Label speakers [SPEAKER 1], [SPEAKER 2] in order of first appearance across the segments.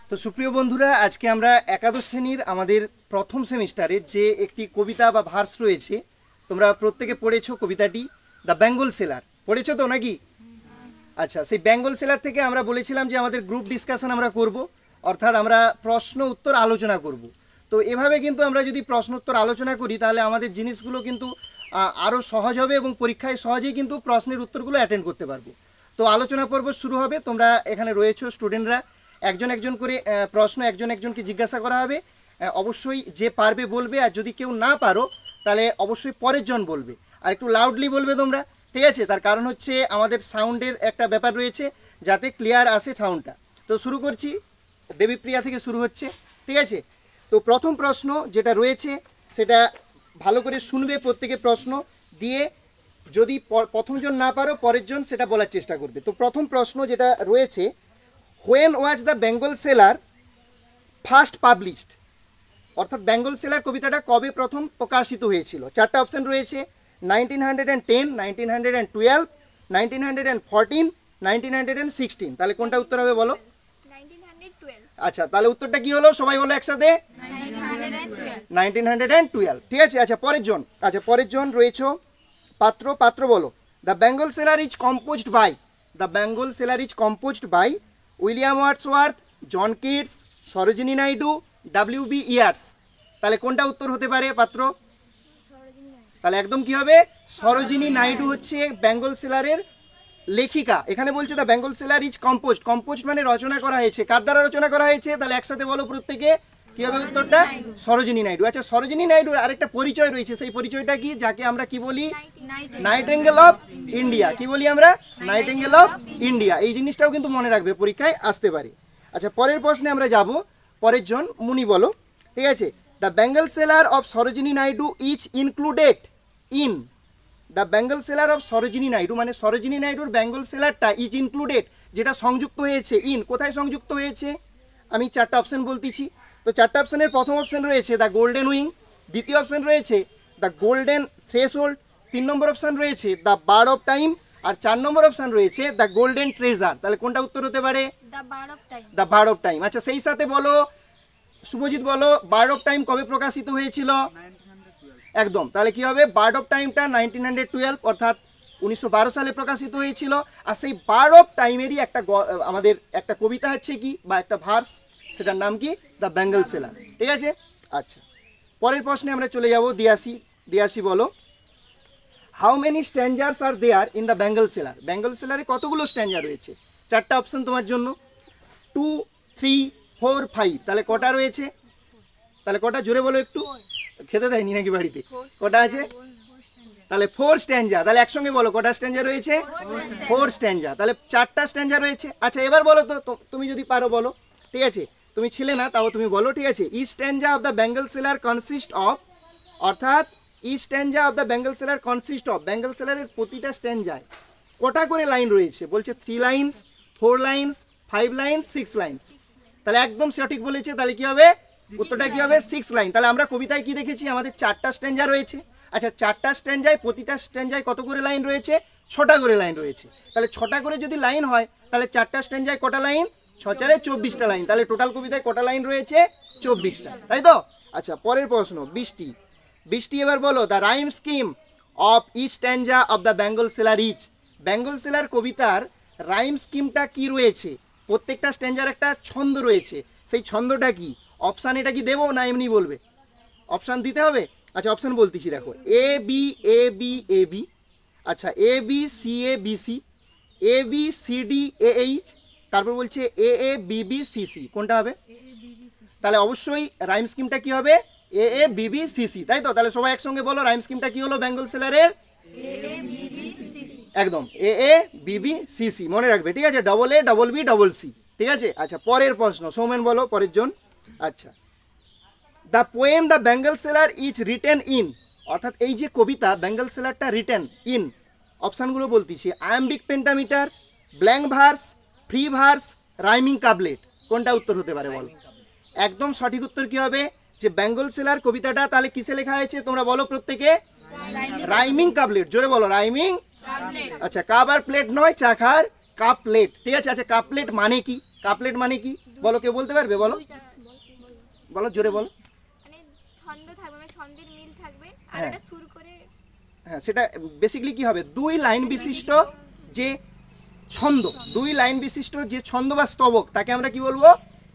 [SPEAKER 1] তো সুপ্রিয় বন্ধুরা, আজকে আমরা একাদশ শ্রেণীর আমাদের প্রথম সেমিস্টারে যে একটি কবিতা বা ভার্স রয়েছে, তোমরা প্রত্যেকে পড়েছো কবিতাটি দ্য বেঙ্গল সেলার। পড়েছো তো নাকি? আচ্ছা, সেই বেঙ্গল সেলার থেকে আমরা বলেছিলাম যে আমাদের গ্রুপ ডিসকাশন আমরা করব, অর্থাৎ আমরা প্রশ্ন উত্তর আলোচনা করব। তো এভাবে কিন্তু আমরা যদি প্রশ্ন উত্তর আলোচনা করি তাহলে আমাদের জিনিসগুলো কিন্তু আরও সহজ হবে এবং পরীক্ষায় সহজেই কিন্তু প্রশ্নের উত্তরগুলো অ্যাটেন্ড করতে পারবো। তো আলোচনা পর্ব শুরু হবে। তোমরা এখানে রয়েছো স্টুডেন্টরা, একজন একজন করে প্রশ্ন একজন একজনকে জিজ্ঞাসা করা হবে। অবশ্যই যে পারবে বলবে, আর যদি কেউ না পারো তাহলে অবশ্যই পরের জন বলবে, আর একটু লাউডলি বলবে তোমরা, ঠিক আছে? তার কারণ হচ্ছে আমাদের সাউন্ডের একটা ব্যাপার রয়েছে, যাতে ক্লিয়ার আসে সাউন্ডটা। তো শুরু করছি, দেবীপ্রিয়া থেকে শুরু হচ্ছে, ঠিক আছে? তো প্রথম প্রশ্ন যেটা রয়েছে সেটা ভালো করে শুনবে, প্রত্যেকে প্রশ্ন দিয়ে যদি প্রথমজন না পারো পরের জন সেটা বলার চেষ্টা করবে। তো প্রথম প্রশ্ন যেটা রয়েছে, when was the Bengal seller first published, অর্থাৎ বেঙ্গল সেলার কবিতাটা কবে প্রথম প্রকাশিত হয়েছিল? চারটা অপশন রয়েছে, 1910, 1912, 1914, 1916। তাহলে কোনটা উত্তর হবে বলো?
[SPEAKER 2] 1912।
[SPEAKER 1] আচ্ছা, তাহলে উত্তরটা কি হলো? সবাই বলো একসাথে, 1912। ঠিক আছে। আচ্ছা, পরের জন রয়েছে পাত্র বলো। The Bengal seller is composed by William Wordsworth, John Keats, Sarojini Naidu, W B. Yeats. তাহলে কোনটা উত্তর হতে পারে পাত্র? তাহলে একদম কি হবে? সরোজিনী নাইডু হচ্ছে বেঙ্গল সেলারের লেখিকা। এখানে বলছে the Bengal seller is composed মানে রচনা করা হয়েছে। কার দ্বারা রচনা করা হয়েছে? তাহলে একসাথে বলো প্রত্যেকে, কি হবে উত্তরটা? সরোজিনী নাইডু। আচ্ছা, সরোজিনী নাইডুর আরেকটা পরিচয় রয়েছে, সেই পরিচয়টা কি? যাকে আমরা কি বলি? Nightingale of India. কি বলি আমরা? Nightingale of India. এই জিনিসটাও কিন্তু মনে রাখবে, পরীক্ষায় আসতে পারে। আচ্ছা, পরের প্রশ্নে আমরা যাব। পরের জন মুনি বলো, ঠিক আছে? The Bengal seller of Sarojini Naidu is included in. The Bengal seller of Sarojini Naidu মানে সরোজিনী নাইডুর বেঙ্গল সেলারটা ইজ ইনক্লুডেড, যেটা সংযুক্ত হয়েছে। ইন কোথায় সংযুক্ত হয়েছে? আমি চারটা অপশন বলতেছি। তো চারটা অপশনের প্রথম অপশন রয়েছে দ্য গোল্ডেন উইং, দ্বিতীয় অপশন রয়েছে দ্য গোল্ডেন থ্রেশহোল্ড, 3 নম্বর অপশন রয়েছে দ্য বার্ড অফ টাইম, আর 4 নম্বর অপশন রয়েছে দ্য গোল্ডেন ট্রেজার। তাহলে কোনটা উত্তর হতে পারে? The bird of time. আচ্ছা, সেই সাথে বলো শুভজিৎ, বলো বার্ড অফ টাইম কবে প্রকাশিত হয়েছিল? একদম। তাহলে কি হবে? বার্ড অফ টাইমটা 1912 অর্থাৎ 1912 সালে প্রকাশিত হয়েছিল। আর সেই বার্ড অফ টাইমেরই আমাদের একটা কবিতা হচ্ছে কি, বা একটা ভার্স, সেটার নাম কি? The Bengal seller. ঠিক আছে। আচ্ছা, পরের প্রশ্নে আমরা চলে যাব। দিয়াসি বলো, how many stanzas are there in the Bengal sailor? Bengal সেলারে কতগুলো স্ট্যান্ডার রয়েছে? চারটা অপশন তোমার জন্য, 2, 3, 4, 5। তাহলে কটা রয়েছে? তাহলে কটা? জোরে বলো একটু। খেতে দেয়নি নাকি বাড়িতে? কটা আছে? তাহলে 4 স্ট্যান্ডার। তাহলে একসঙ্গে বলো, কটা স্ট্যান্ডার রয়েছে? 4 স্ট্যান্ডার। তাহলে 4টা স্ট্যান্ডার রয়েছে। আচ্ছা, এবার বলো তো, তুমি যদি পারো বলো, ঠিক আছে? তুমি ছিলে না, তাও তুমি বলো, ঠিক আছে? Each stanza of the Bengal sailor consist of, অর্থাৎ each stanza of the Bengal sailor consist of, Bengal সেলারের প্রতিটা স্ট্যান্ডায় কটা করে লাইন রয়েছে? বলছে 3 লাইনস, 4 লাইনস, 5 লাইনস, 6 লাইনস। তাহলে একদম সঠিক বলেছে। তাহলে কি হবে? উত্তরটা কি হবে? 6 লাইন। তাহলে আমরা কবিতায় কি দেখেছি? আমাদের 4টা স্ট্যান্ডা রয়েছে। আচ্ছা, 4টা স্ট্যান্ডায় প্রতিটা স্ট্যান্ডায় কত করে লাইন রয়েছে? 6টা করে লাইন রয়েছে। তাহলে 6টা করে যদি লাইন হয় তাহলে 4টা স্ট্যান্ডায় কটা লাইন? 6 4 24টা লাইন। তাহলে টোটাল কবিতায় কটা লাইন রয়েছে? 24টা, তাই তো? আচ্ছা, পরের প্রশ্ন, বৃষ্টি এবার বলো, the rhyme scheme of each stanza of the Bengal seller is. Bangle seller কবিতার রাইম স্কিমটা কি রয়েছে? প্রত্যেকটা স্ট্যান্ডার একটা ছন্দ রয়েছে, সেই ছন্দটা কি? অপশান এটা কি দেবো না এমনি বলবে? অপশান দিতে হবে। আচ্ছা, অপশান বলতেছি, দেখো, A B A B A B, আচ্ছা, A B C A B C, A B C D A H, তারপর বলছে A A B B C C. কোনটা হবে? তাহলে অবশ্যই রাইম স্কিমটা কি হবে? A A B B C C, তাই তো? তাহলে সবাই একসঙ্গে বলো, রাইম স্কিমটা কি হলো বেঙ্গল সেলারের? একদম, A A B B C C মনে রাখবে, ঠিক আছে? Double A double B double C, ঠিক আছে? আচ্ছা, পরের প্রশ্ন, সৌমেন বলো পরের জন। আচ্ছা, the poem the Bengal seller is written in, অর্থাৎ এই যে কবিতা বেঙ্গল সেলারটা রিটেন ইন, অপশানগুলো বলতেছি, iambic pentameter, blank verse, free verse, rhyming couplet. কোনটা উত্তর হতে পারে বল? একদম সঠিক উত্তর কি হবে? যে বেঙ্গল সেলার কবিতাটা তাহলে কিসে লেখা হয়েছে? তোমরা বলো প্রত্যেকে, রাইমিং কাবলেট। জোরে বলো, রাইমিং। আচ্ছা, কাপ আর প্লেট নয়, চাখার কাপ প্লেট, ঠিক আছে? আচ্ছা, কাপ প্লেট মানে কি? কাপলেট মানে কি বলো, কেউ বলতে পারবে? বলো বলো, জোরে বলো।
[SPEAKER 2] মানে ছন্দ থাকবে, মানে ছন্দের মিল থাকবে আর
[SPEAKER 1] হ্যাঁ।
[SPEAKER 2] এটা সুর করে।
[SPEAKER 1] হ্যাঁ, সেটা বেসিক্যালি কি হবে, দুই লাইন বিশিষ্ট যে ছন্দ, দুই লাইন বিশিষ্ট যে ছন্দ বা স্তবক, তাকে আমরা কি বলবো?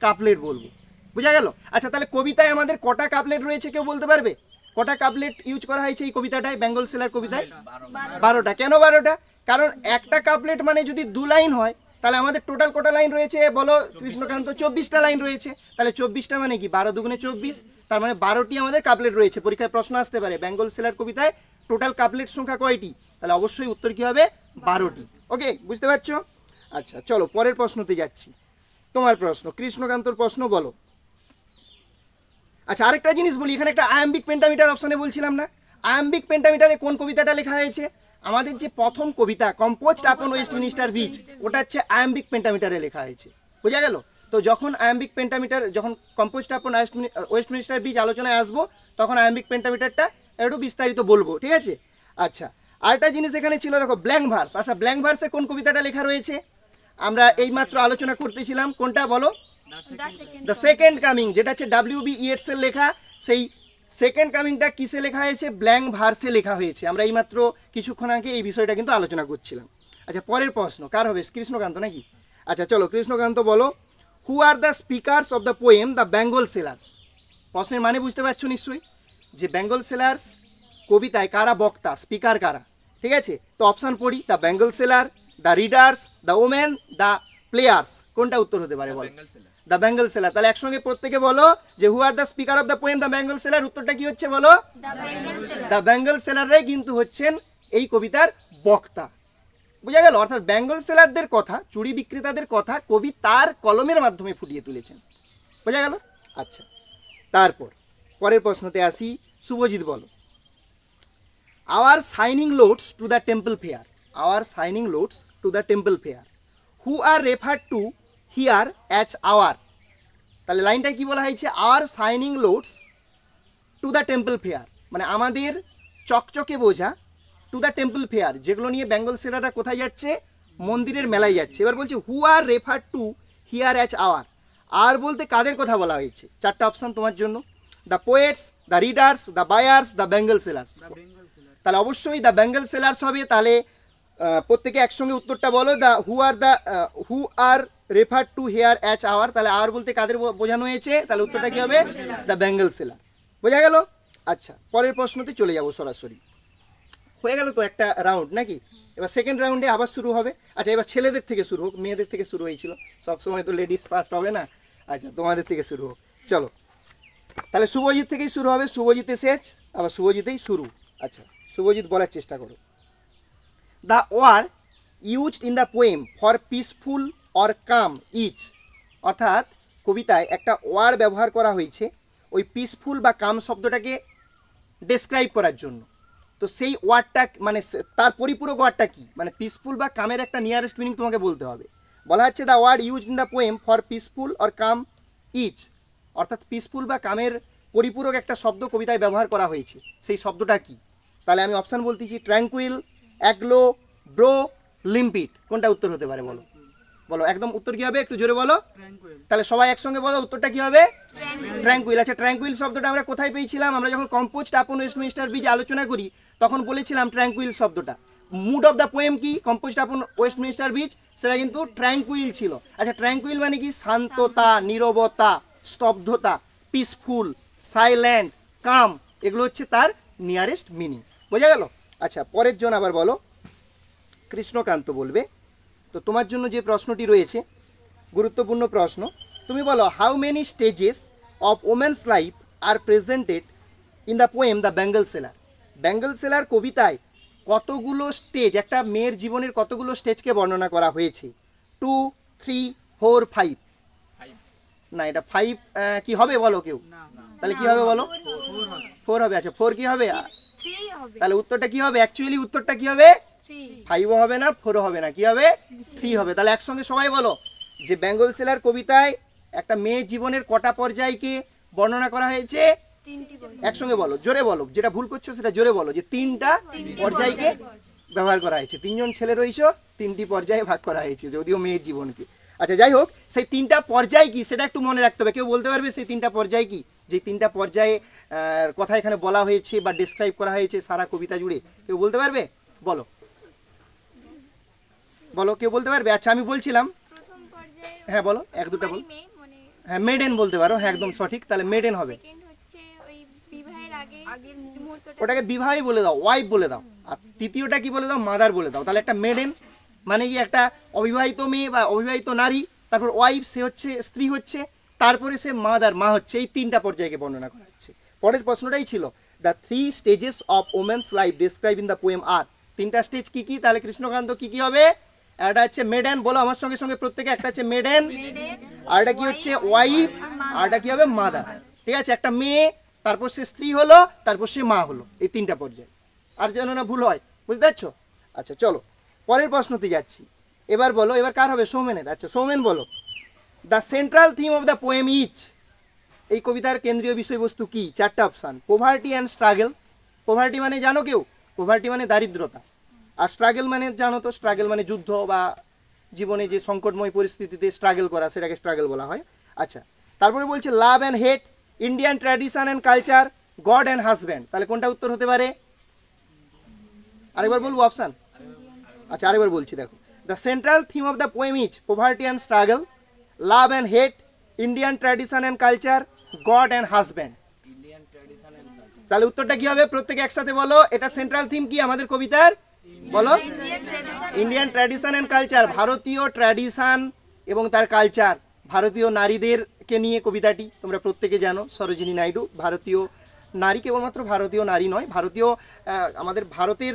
[SPEAKER 1] কাপলেট বলবো। বুঝা গেল? আচ্ছা, তাহলে কবিতায় আমাদের কটা কাপলেট রয়েছে কেউ বলতে পারবে? কটা কাপলেট ইউজ করা হয়েছে এই কবিতাটায়, বেঙ্গল সেলার কবিতায়? 12টা। কেন 12টা? কারণ একটা কাপলেট মানে যদি দু লাইন হয়, তাহলে আমাদের টোটাল কটা লাইন রয়েছে বলো কৃষ্ণকান্ত? 24টা লাইন রয়েছে। তাহলে 24টা মানে কি 12 দুগুণে 24, তার মানে 12টি আমাদের কাপলেট রয়েছে। পরীক্ষায় প্রশ্ন আসতে পারে বেঙ্গল সেলার কবিতায় টোটাল কাপলেট সংখ্যা কয়টি? তাহলে অবশ্যই উত্তর কি হবে? 12টি। ওকে, বুঝতে পারছো? আচ্ছা, চলো পরের প্রশ্নতে যাচ্ছি। তোমার প্রশ্ন, কৃষ্ণকান্তর প্রশ্ন বলো। আচ্ছা, আরেকটা জিনিস বলি, এখানে একটা আয়াম্বিক পেন্টামিটার অপশানে বলছিলাম না, আয়াম্বিক পেন্টামিটারে কোন কবিতাটা লেখা হয়েছে? আমাদের যে প্রথম কবিতা কম্পোজড আপন ওয়েস্টমিনিস্টার ব্রিজ, ওটা হচ্ছে আয়াম্বিক পেন্টামিটারে লেখা হয়েছে। বোঝা গেল? তো যখন আয়াম্বিক পেন্টামিটার, যখন কম্পোজড আপন ওয়েস্টমিনিস্টার ব্রিজ আলোচনায় আসবো, তখন আয়াম্বিক পেন্টামিটারটা একটু বিস্তারিত বলবো, ঠিক আছে? আচ্ছা, আরেকটা জিনিস এখানে ছিল, দেখো ব্ল্যাঙ্ক ভার্স। আচ্ছা, ব্ল্যাঙ্ক ভার্সে কোন কবিতাটা লেখা রয়েছে? আমরা এইমাত্র আলোচনা করতেছিলাম, কোনটা বলো? দ্য সেকেন্ড কামিং, যেটা হচ্ছে WB ইয়েটস এর লেখা। সেই সেকেন্ড কামিংটা কিসে লেখা হয়েছে? ব্ল্যাঙ্ক ভার্সে লেখা হয়েছে। আমরা এইমাত্র কিছুক্ষণ আগে এই বিষয়টা কিন্তু আলোচনা করছিলাম। আচ্ছা, পরের প্রশ্ন কার হবে? কৃষ্ণকান্ত নাকি? আচ্ছা, চলো কৃষ্ণকান্ত বলো, who are the speakers of the poem the Bengal sailors? প্রশ্নের মানে বুঝতে পারছো নিশ্চয়ই, যে বেঙ্গল সেলার্স কবিতায় কারা বক্তা, স্পিকার কারা? ঠিক আছে, তো অপশান পড়ি, the Bengal sailor, the readers, the women, the players. কোনটা উত্তর হতে পারে বলো? The Bengal sailor. তাহলে একসঙ্গে প্রত্যেকে বলো যে who are the speaker of the poem the Bengal sailor. উত্তরটা কি হচ্ছে বলো? দ্য বেঙ্গল সেলাররাই কিন্তু হচ্ছেন এই কবিতার বক্তা। বোঝা গেল? অর্থাৎ বেঙ্গল সেলারদের কথা, চুড়ি বিক্রেতাদের কথা কবি তার কলমের মাধ্যমে ফুটিয়ে তুলেছেন। বোঝা গেল? আচ্ছা, তারপর পরের প্রশ্নতে আসি। শুভজিৎ বলো, our shining loads to the temple fair, our shining loads to the temple fair, who are refer to here as our? তাহলে লাইনটা কি বলা হয়েছে? Our shining loads to the temple fair, মানে আমাদের চকচকে বোঝা টু দ্য টেম্পল ফেয়ার, যেগুলো নিয়ে বেঙ্গল সেলাররা কোথায় যাচ্ছে? মন্দিরের মেলায় যাচ্ছে। এবার বলছে who are refer to here as our. আর বলতে কাদের কথা বলা হয়েছে? চারটা অপশান তোমার জন্য, the poets, the readers, the buyers, the Bengal sellers. তাহলে অবশ্যই দ্য বেঙ্গল সেলার্স হবে। তাহলে প্রত্যেকে একসঙ্গে উত্তরটা বলো, the who are refer to here as our. তাহলে আর বলতে কাদের বোঝানো হয়েছে? তাহলে উত্তরটা কি হবে? The Bengal seller. বোঝা গেল? আচ্ছা, পরের প্রশ্নতে চলে যাব সরাসরি। হয়ে গেল তো একটা রাউন্ড নাকি? এবার সেকেন্ড রাউন্ডে আবার শুরু হবে। আচ্ছা, এবার ছেলেদের থেকে শুরু হোক, মেয়েদের থেকে শুরু হয়েছিল, সবসময় তো লেডিস ফার্স্ট হবে না। আচ্ছা, তোমাদের থেকে শুরু হোক, চলো। তাহলে শুভজিৎ থেকেই শুরু হবে, শুভজিতে শেষ, আবার শুভজিতেই শুরু। আচ্ছা, শুভজিৎ বলার চেষ্টা করো। The word used in the poem for peaceful or calm is, অর্থাৎ কবিতায় একটা ওয়ার্ড ব্যবহার করা হয়েছে ওই পিসফুল বা কাম শব্দটাকে ডেসক্রাইব করার জন্য। তো সেই ওয়ার্ডটা মানে তার পরিপূরক ওয়ার্ডটা কি? মানে পিসফুল বা কামের একটা নিয়ারেস্ট মিনিং তোমাকে বলতে হবে। বলা হচ্ছে the word use in the poem for peaceful or calm is, অর্থাৎ পিসফুল বা কামের পরিপূরক একটা শব্দ কবিতায় ব্যবহার করা হয়েছে, সেই শব্দটা কি? তাহলে আমি অপশান বলতেছি, ট্র্যাঙ্কুইল, অ্যাগ্লো, ব্রো, লিম্পিড। কোনটা উত্তর হতে পারে বলো? বলো একদম উত্তর কি হবে? একটু জোরে বলো। তাহলে সবাই একসঙ্গে বলো, উত্তরটা কি হবে? ট্র্যাঙ্কুইল। আচ্ছা, ট্র্যাঙ্কুইল শব্দটা আমরা কোথায় পেয়েছিলাম? আমরা যখন কম্পোজড আপন ওয়েস্টমিনিস্টার ব্রিজ আলোচনা করি তখন বলেছিলাম ট্র্যাঙ্কুইল শব্দটা। মুড অফ দ্য পোয়েম কি? কম্পোজড আপন ওয়েস্টমিনিস্টার ব্রিজ, সেটা কিন্তু ট্র্যাঙ্কুইল ছিল। আচ্ছা, ট্র্যাঙ্কুইল মানে কি? শান্ততা, নীরবতা, স্তব্ধতা, পিসফুল, সাইলেন্ট, কাম, এগুলো হচ্ছে তার নিয়ারেস্ট মিনিং। বোঝা গেল? আচ্ছা, পরের জন আবার বলো, কৃষ্ণকান্ত বলবে। তো তোমার জন্য যে প্রশ্নটি রয়েছে গুরুত্বপূর্ণ প্রশ্ন, তুমি বলো, how many stages of women's life R presented in the poem the Bengal sailor? Bengal seller কবিতায় কতগুলো স্টেজ, একটা মেয়ের জীবনের কতগুলো স্টেজকে বর্ণনা করা হয়েছে? 2, 3, 4, 5? না, এটা 5 কি হবে বলো কেউ? তাহলে কি হবে বলো? 4 হবে। আচ্ছা, 4 কি হবে? তাহলে উত্তরটা কি হবে? অ্যাকচুয়ালি উত্তরটা কি হবে? 5ও হবে না, 4ও হবে না, কি হবে? 3 হবে। তাহলে একসঙ্গে সবাই বলো যে বেঙ্গল সেলার কবিতায় একটা মেয়ের জীবনের কটা পর্যায়কে বর্ণনা করা হয়েছে? একসঙ্গে বলো, জোরে বলো, যেটা ভুল করছো সেটা জোরে বলো, যে 3টা পর্যায়কে ব্যবহার করা হয়েছে। 3জন ছেলে রয়েছে, 3টি পর্যায়ে ভাগ করা হয়েছে, যদিও মেয়ের জীবনকে। আচ্ছা যাই হোক, সেই তিনটা পর্যায় কি সেটা একটু মনে রাখতে হবে। কেউ বলতে পারবে সেই তিনটা পর্যায় কি, যে তিনটা পর্যায়ে কথা এখানে বলা হয়েছে বা ডেসক্রাইব করা হয়েছে সারা কবিতা জুড়ে? কেউ বলতে পারবে? বলো বলো, কেউ বলতে পারবে? আচ্ছা আমি বলছিলাম,
[SPEAKER 2] প্রথম পর্যায়ে
[SPEAKER 1] হ্যাঁ বলো, এক দুটা বল।
[SPEAKER 2] মেয়ে মানে
[SPEAKER 1] হ্যাঁ মেডেন বলতে পারো, হ্যাঁ একদম সঠিক, তাহলে মেডেন হবে।
[SPEAKER 2] সেকেন্ড হচ্ছে ওই বিবাহের আগের মুহূর্তটা।
[SPEAKER 1] ওটাকে বিবাহই বলে দাও, ওয়াইফ বলে দাও। আর তৃতীয়টা কি বলে দাও? মাদার বলে দাও। তাহলে একটা মেডেন মানে কি একটা অবিবাহিত মেয়ে বা অবিবাহিত নারী, তারপর ওয়াইফ সে হচ্ছে স্ত্রী হচ্ছে, তারপরে সে মাদার মা হচ্ছে। এই তিনটা পর্যায়কে বর্ণনা করা হচ্ছে। পরের প্রশ্নটাই ছিল the 3 stages of women's life describe in the poem are. তিনটা স্টেজ কি কি? তাহলে কৃষ্ণকান্ত কি কি হবে? একটা হচ্ছে মেডেন, বলো আমার সঙ্গে সঙ্গে প্রত্যেকে। একটা হচ্ছে মেডেন, আর একটা কি হচ্ছে ওয়াইফ, আর একটা কি হবে? মাদার। ঠিক আছে, একটা মেয়ে, তারপর সে স্ত্রী হলো, তারপর সে মা হলো। এই তিনটা পর্যায়, আর যেন না ভুল হয়, বুঝতে পারছো? আচ্ছা চলো পরের প্রশ্নতে যাচ্ছি। এবার বলো, এবার কার হবে? সৌমেনের। আচ্ছা সৌমেন বলো, the central theme of the poem is. এই কবিতার কেন্দ্রীয় বিষয়বস্তু কি? চারটা option. Poverty and struggle. Poverty মানে জানো কেউ? পোভার্টি মানে দারিদ্রতা। আর স্ট্রাগল মানে জানো তো, স্ট্রাগল মানে যুদ্ধ বা জীবনে যে সংকটময় পরিস্থিতিতে স্ট্রাগল করা, সেটাকে স্ট্রাগল বলা হয়। আচ্ছা তারপরে বলছে love and hate, Indian tradition and culture, god and husband. তাহলে কোনটা উত্তর হতে পারে? আরেকবার বলবো অপশান? আচ্ছা আরেকবার বলছি, দেখো। The central theme of the poem is poverty and struggle, love and hate, Indian tradition and culture, god and husband. তাহলে উত্তরটা কি হবে? প্রত্যেকে একসাথে বলো, এটা সেন্ট্রাল থিম কি আমাদের কবিতার? বলো। ইন্ডিয়ান ট্র্যাডিশন অ্যান্ড কালচার, ভারতীয় ট্র্যাডিশন এবং তার কালচার, ভারতীয় নারীদেরকে নিয়ে কবিতাটি। তোমরা প্রত্যেকে জানো সরোজিনী নাইডু ভারতীয় নারী, কেবলমাত্র ভারতীয় নারী নয়, ভারতীয় আমাদের ভারতের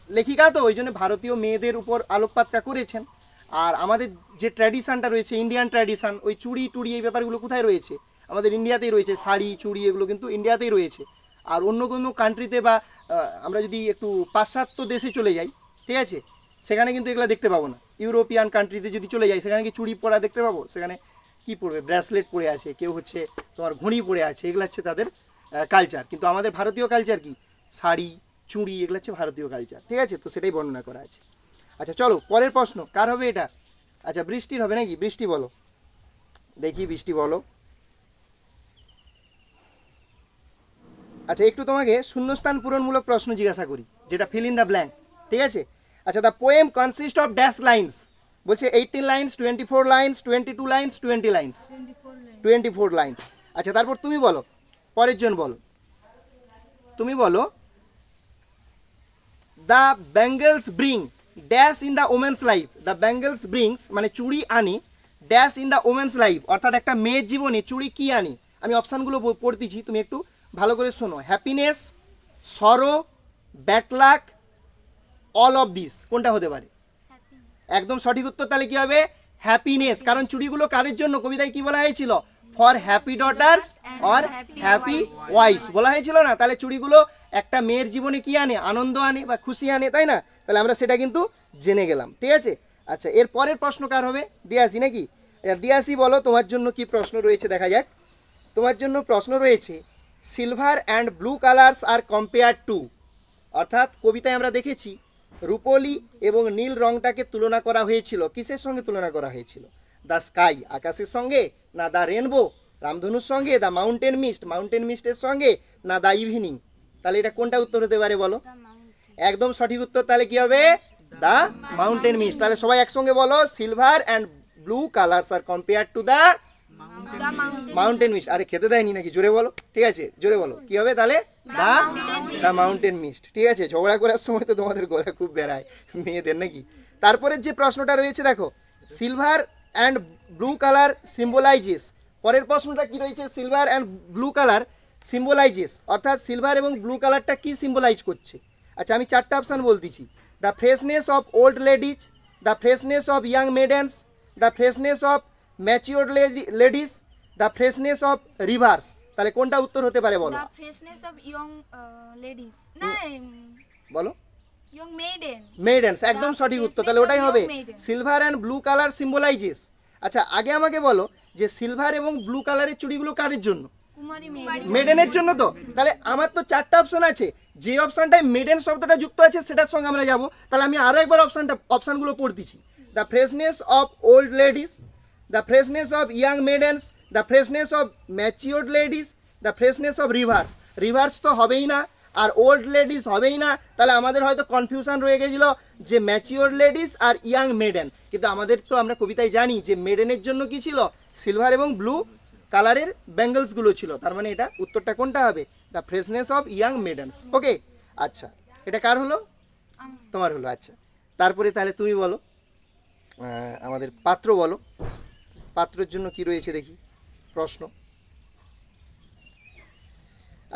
[SPEAKER 1] লেখিকা, তো ওই জন্য ভারতীয় মেয়েদের উপর আলোকপাতটা করেছেন। আর আমাদের যে ট্র্যাডিশনটা রয়েছে ইন্ডিয়ান ট্র্যাডিশন, ওই চুড়ি টুড়ি এই ব্যাপারগুলো কোথায় রয়েছে? আমাদের ইন্ডিয়াতেই রয়েছে। শাড়ি চুড়ি এগুলো কিন্তু ইন্ডিয়াতেই রয়েছে। আর অন্য কোনো কান্ট্রিতে বা আমরা যদি একটু পাশ্চাত্য দেশে চলে যাই, ঠিক আছে, সেখানে কিন্তু এগুলো দেখতে পাবো না। ইউরোপিয়ান কান্ট্রিতে যদি চলে যাই, সেখানে কি চুড়ি পরা দেখতে পাবো? সেখানে কি পরবে? ব্রেসলেট পরে আছে, কেউ হচ্ছে তোমার ঘড়ি পরে আছে, এগুলো হচ্ছে তাদের কালচার। কিন্তু আমাদের ভারতীয় কালচার কি? শাড়ি চুড়ি, এগুলো হচ্ছে ভারতীয় কালচার। ঠিক আছে, তো সেটাই বর্ণনা করা আছে। আচ্ছা চলো পরের প্রশ্ন, কার হবে এটা? আচ্ছা বৃষ্টির হবে নাকি? বৃষ্টি বলো দেখি, বৃষ্টি বলো। আচ্ছা একটু তোমাকে শূন্যস্থান পূরণমূলক প্রশ্ন জিজ্ঞাসা করি, যেটা ফিল ইন দ্য ব্ল্যাঙ্ক। ঠিক আছে, আচ্ছা the poem consist of dash lines. বলছে 18 lines, 24 lines, 22 lines, 20 lines. 24 lines. আচ্ছা তারপর তুমি বলো, পরের জন বলো, তুমি বলো the bangles bring dash in the women's life. The bangles brings মানে চুড়ি আনে, dash in the women's life অর্থাৎ একটা মেয়ের জীবনে চুড়ি কি আনে? আমি অপশানগুলো পড়তেছি, তুমি একটু ভালো করে শোনো। হ্যাপিনেস, সরো, bad luck, all of this. কোনটা হতে পারে? একদম সঠিক উত্তর। তাহলে কি হবে? হ্যাপিনেস। কারণ চুড়িগুলো কাদের জন্য? কবিতায় কি বলা হয়েছিল? For happy daughters or happy wife's বলা হয়েছিল না? তাহলে চুড়িগুলো একটা মেয়ের জীবনে কি আনে? আনন্দ আনে বা খুশি আনে, তাই না? তাহলে আমরা সেটা কিন্তু জেনে গেলাম। ঠিক আছে, আচ্ছা এর পরের প্রশ্ন কার হবে? দিয়াসি নাকি? দিয়াসি বলো তোমার জন্য কি প্রশ্ন রয়েছে, দেখা যাক। তোমার জন্য প্রশ্ন রয়েছে silver and blue colours are compare to. অর্থাৎ কবিতায় আমরা দেখেছি রূপলি এবং নীল রংটাকে তুলনা করা হয়েছিল। কিসের সঙ্গে তুলনা করা হয়েছিল? দ্য স্কাই, আকাশের সঙ্গে, না দ্য রেনবো, রামধনুর সঙ্গে, দ্য মাউন্টেন মিস্ট, মাউন্টেন মিস্টের সঙ্গে, না দ্য ইভিনিং। তাহলে এটা কোনটা উত্তর হতে পারে বলো? একদম সঠিক উত্তর। তাহলে কি হবে? The mountain mist. তাহলে সবাই একসঙ্গে বলো, silver and blue colours are compare to the mountain mist. আরে খেতে দেয়নি নাকি? জোরে বলো। ঠিক আছে জোরে বলো, কি হবে তাহলে? The mountain mist. ঠিক আছে, ঝগড়া করার সময় তো তোমাদের গলা খুব বেড়ায় মেয়েদের নাকি? তারপরের যে প্রশ্নটা রয়েছে দেখো, silver and blue colour symbolizes. পরের প্রশ্নটা কি রয়েছে? Silver and blue colour symbolizes অর্থাৎ সিলভার এবং ব্লু কালারটা কি সিম্বলাইজ করছে? আচ্ছা আমি চারটা অপশান বলতেছি। The freshness of old ladies, the freshness of young maidens, the freshness of mature ladies, the freshness of rivers. তাহলে কোনটা উত্তর হতে পারে বলো?
[SPEAKER 2] The freshness of young ladies. না,
[SPEAKER 1] বলো।
[SPEAKER 2] young maiden.
[SPEAKER 1] মেডেন্স, একদম সঠিক উত্তর। তাহলে ওটাই হবে
[SPEAKER 2] maiden.
[SPEAKER 1] Silver and blue colour symbolises. আচ্ছা আগে আমাকে বলো যে সিলভার এবং ব্লু কালারের চুড়িগুলো কাদের জন্য?
[SPEAKER 2] কুমারী maiden.
[SPEAKER 1] মেডেনের জন্য। তো তাহলে আমার তো চারটা অপশন আছে, যে অপশনটায় মেডেন শব্দটা যুক্ত আছে সেটার সঙ্গে আমরা যাব। তাহলে আমি আরও একবার অপশনগুলো পড়তেছি। The freshness of old ladies, the freshness of young maidens, the freshness of matured ladies, the freshness of rivers. Rivers তো হবেই না, আর ওল্ড লেডিস হবেই না, তাহলে আমাদের হয়তো কনফিউশন রয়ে গেছিলো যে ম্যাচিওর লেডিস আর ইয়াং মেডেন। কিন্তু আমাদের তো আমরা কবিতায় জানি যে মেডেনের জন্য কি ছিল, সিলভার এবং ব্লু কালারের ব্যাঙ্গলসগুলো ছিল। তার মানে এটা উত্তরটা কোনটা হবে, দ্য ফ্রেশনেস অফ ইয়াং মেডেন্স। ওকে, আচ্ছা এটা কার হলো, তোমার হলো। আচ্ছা তারপরে তাহলে তুমি বলো, আমাদের পাত্র বলো, পাত্রের জন্য কি রয়েছে দেখি প্রশ্ন।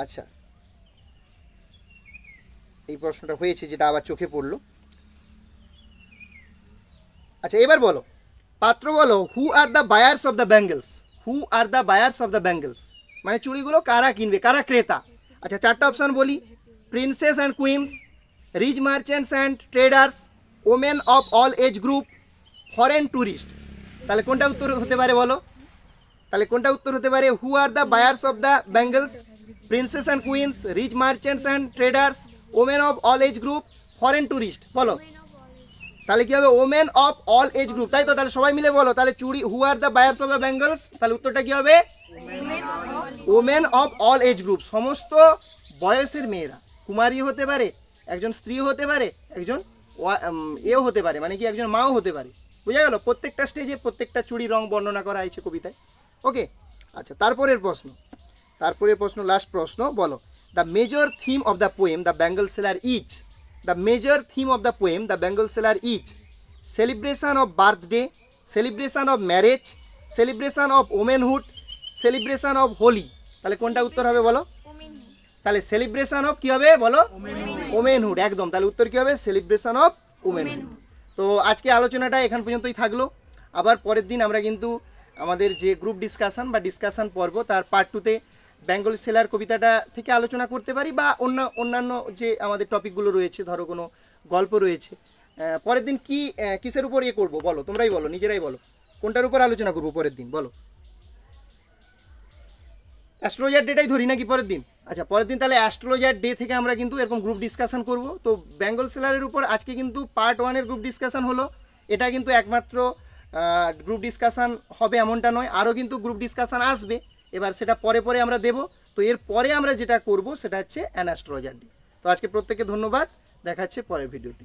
[SPEAKER 1] আচ্ছা এই প্রশ্নটা হয়েছে যেটা আবার চোখে পড়লো। আচ্ছা এবার বলো, পাত্র বলো, who are the buyers of the bangles, who are the buyers of the bangles, মানে চুড়িগুলো কারা কিনবে, কারা ক্রেতা। আচ্ছা চারটা অপশান বলি, princess and queens, rich merchants and traders, women of all age group, foreign tourist. তাহলে কোনটা উত্তর হতে পারে বলো, তাহলে কোনটা উত্তর হতে পারে, who are the buyers of the bangles, princess and queens, rich merchants and traders, women of all age group, foreign tourist. বলো তাহলে কি হবে, women of all age group, তাই তো? তাহলে সবাই মিলে বলো তাহলে চুড়ি, who are the buyers of the bangles, তাহলে উত্তরটা কি হবে, women of all age group. সমস্ত বয়সের মেয়েরা, কুমারী হতে পারে, একজন স্ত্রী হতে পারে, একজন এও হতে পারে, মানে কি একজন মাও হতে পারে। বুঝা গেল? প্রত্যেকটা স্টেজে প্রত্যেকটা চুড়ি রং বর্ণনা করা হয়েছে কবিতায়। ওকে, আচ্ছা তারপরের প্রশ্ন, লাস্ট প্রশ্ন বলো, the major theme of the poem the Bengal seller is, the major theme of the poem the Bengal seller is celebration of birthday, celebration of marriage, celebration of ওমেনহুড, celebration of Holi. তাহলে কোনটা উত্তর হবে বলো, তাহলে সেলিব্রেশন অফ কি হবে বলো, ওমেনহুড, একদম। তাহলে উত্তর কি হবে, সেলিব্রেশন অফ ওমেনহুড। তো আজকে আলোচনাটা এখান পর্যন্তই থাকলো। আবার পরের দিন আমরা কিন্তু আমাদের যে গ্রুপ ডিসকাশন বা ডিসকাশন পর্ব তার পার্ট 2তে বেঙ্গল সেলার কবিতাটা থেকে আলোচনা করতে পারি, বা অন্যান্য যে আমাদের টপিকগুলো রয়েছে, ধরো কোনো গল্প রয়েছে। পরের দিন কিসের উপর করবো বলো, তোমরাই বলো, নিজেরাই বলো কোনটার উপর আলোচনা করবো পরের দিন বলো। অ্যাস্ট্রোলজার ডেটাই ধরি নাকি পরের দিন? আচ্ছা পরের দিন তাহলে অ্যাস্ট্রোলজার ডে থেকে আমরা কিন্তু এরকম গ্রুপ ডিসকাশন করব। তো বেঙ্গল সেলারের উপর আজকে কিন্তু পার্ট 1-এর গ্রুপ ডিসকাশন হলো। এটা কিন্তু একমাত্র গ্রুপ ডিসকাশন হবে এমনটা নয়, আরও কিন্তু গ্রুপ ডিসকাশন আসবে। এবার সেটা পরে আমরা দেব। তো এর পরে আমরা যেটা করব সেটা হচ্ছে অ্যান অ্যাস্ট্রোলজার ডে। তো আজকে প্রত্যেককে ধন্যবাদ, দেখা হচ্ছে পরের ভিডিওতে।